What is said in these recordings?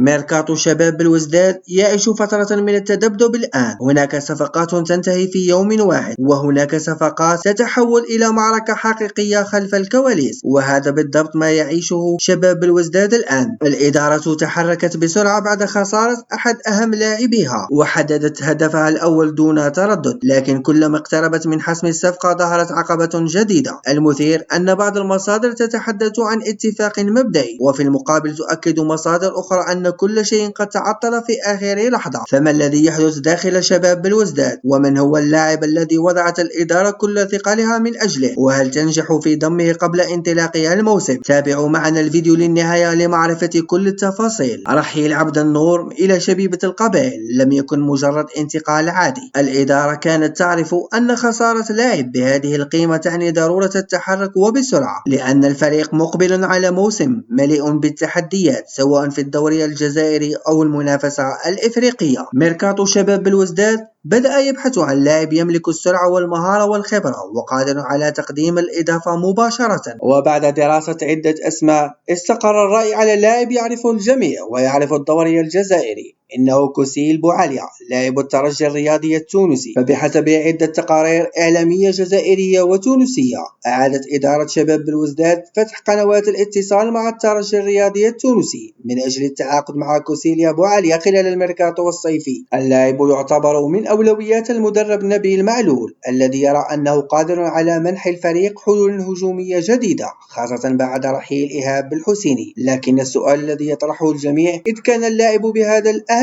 ميركاتو شباب بلوزداد يعيش فترة من التذبذب الآن. هناك صفقات تنتهي في يوم واحد، وهناك صفقات تتحول إلى معركة حقيقية خلف الكواليس، وهذا بالضبط ما يعيشه شباب بلوزداد الآن. الإدارة تحركت بسرعة بعد خسارة أحد أهم لاعبيها، وحددت هدفها الأول دون تردد، لكن كلما اقتربت من حسم الصفقة ظهرت عقبة جديدة. المثير أن بعض المصادر تتحدث عن اتفاق مبدئي، وفي المقابل تؤكد مصادر أخرى أن كل شيء قد تعطل في آخر لحظة. فما الذي يحدث داخل شباب بلوزداد؟ ومن هو اللاعب الذي وضعت الإدارة كل ثقلها من أجله؟ وهل تنجح في ضمه قبل انطلاقها الموسم؟ تابعوا معنا الفيديو للنهاية لمعرفة كل التفاصيل. رحيل عبد النور إلى شبيبة القبائل لم يكن مجرد انتقال عادي. الإدارة كانت تعرف أن خسارة لاعب بهذه القيمة تعني ضرورة التحرك وبسرعة، لأن الفريق مقبل على موسم مليء بالتحديات سواء في الدوري الجزائري أو المنافسة الإفريقية. ميركاتو شباب بلوزداد بدأ يبحث عن لاعب يملك السرعة والمهارة والخبرة وقادر على تقديم الإضافة مباشرة. وبعد دراسة عدة أسماء استقر الرأي على لاعب يعرفه الجميع ويعرف الدوري الجزائري، إنه كوسيل بوعليا لاعب الترجي الرياضي التونسي. فبحسب عدة تقارير إعلامية جزائرية وتونسية، أعادت إدارة شباب بلوزداد فتح قنوات الاتصال مع الترجي الرياضي التونسي من أجل التعاقد مع كوسيل بوعليا خلال الميركاتو الصيفي. اللاعب يعتبر من أولويات المدرب نبيل معلول، الذي يرى أنه قادر على منح الفريق حلول هجومية جديدة خاصة بعد رحيل إيهاب بالحسيني. لكن السؤال الذي يطرحه الجميع، إذ كان اللاعب بهذا الأهمية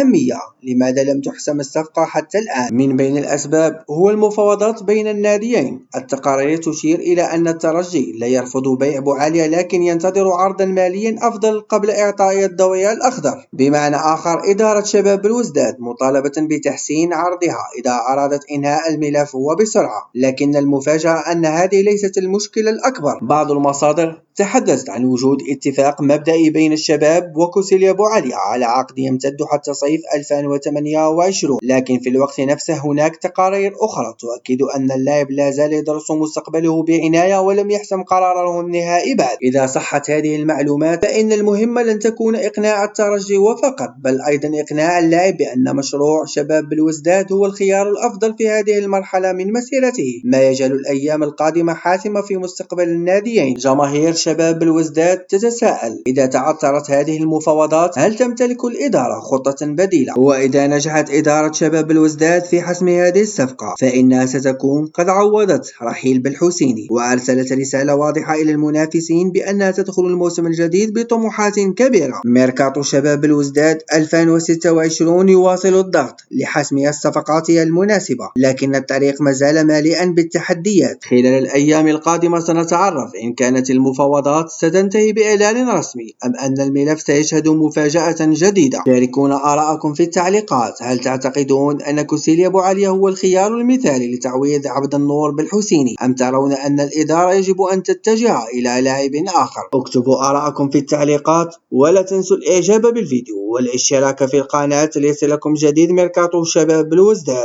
لماذا لم تحسم الصفقة حتى الآن؟ من بين الأسباب هو المفاوضات بين الناديين. التقارير تشير إلى أن الترجي لا يرفض بيع بوعليا، لكن ينتظر عرضا ماليا أفضل قبل إعطاء الضوء الأخضر. بمعنى آخر، إدارة شباب بلوزداد مطالبة بتحسين عرضها إذا أرادت إنهاء الملف وبسرعة. لكن المفاجأة أن هذه ليست المشكلة الأكبر. بعض المصادر تحدثت عن وجود اتفاق مبدئي بين الشباب وكوسيل بوعليا على عقد يمتد حتى صيف 2028، لكن في الوقت نفسه هناك تقارير أخرى تؤكد أن اللاعب لا زال يدرس مستقبله بعناية ولم يحسم قراره النهائي بعد. إذا صحت هذه المعلومات، فإن المهمة لن تكون إقناع الترجي وفقط، بل أيضا إقناع اللاعب بأن مشروع شباب بلوزداد هو الخيار الأفضل في هذه المرحلة من مسيرته. ما يجعل الأيام القادمة حاسمة في مستقبل الناديين. جماهير شباب بلوزداد تتساءل، إذا تعثرت هذه المفاوضات هل تمتلك الإدارة خطة بديلة؟ وإذا نجحت إدارة شباب بلوزداد في حسم هذه الصفقة، فإنها ستكون قد عوضت رحيل بالحسيني وأرسلت رسالة واضحة إلى المنافسين بأنها تدخل الموسم الجديد بطموحات كبيرة. ميركاتو شباب بلوزداد 2026 يواصل الضغط لحسم الصفقات المناسبة، لكن الطريق ما زال مليئا بالتحديات. خلال الأيام القادمة سنتعرف إن كانت المفاوضات ستنتهي بإعلان رسمي أم أن الملف سيشهد مفاجأة جديدة. شاركونا آراءكم في التعليقات. هل تعتقدون أن كوسيل بوعليا هو الخيار المثالي لتعويض عبد النور بالحسيني، أم ترون أن الإدارة يجب أن تتجه إلى لاعب آخر؟ اكتبوا آراءكم في التعليقات، ولا تنسوا الإعجاب بالفيديو والاشتراك في القناة ليصلكم جديد ميركاتو شباب بلوزداد.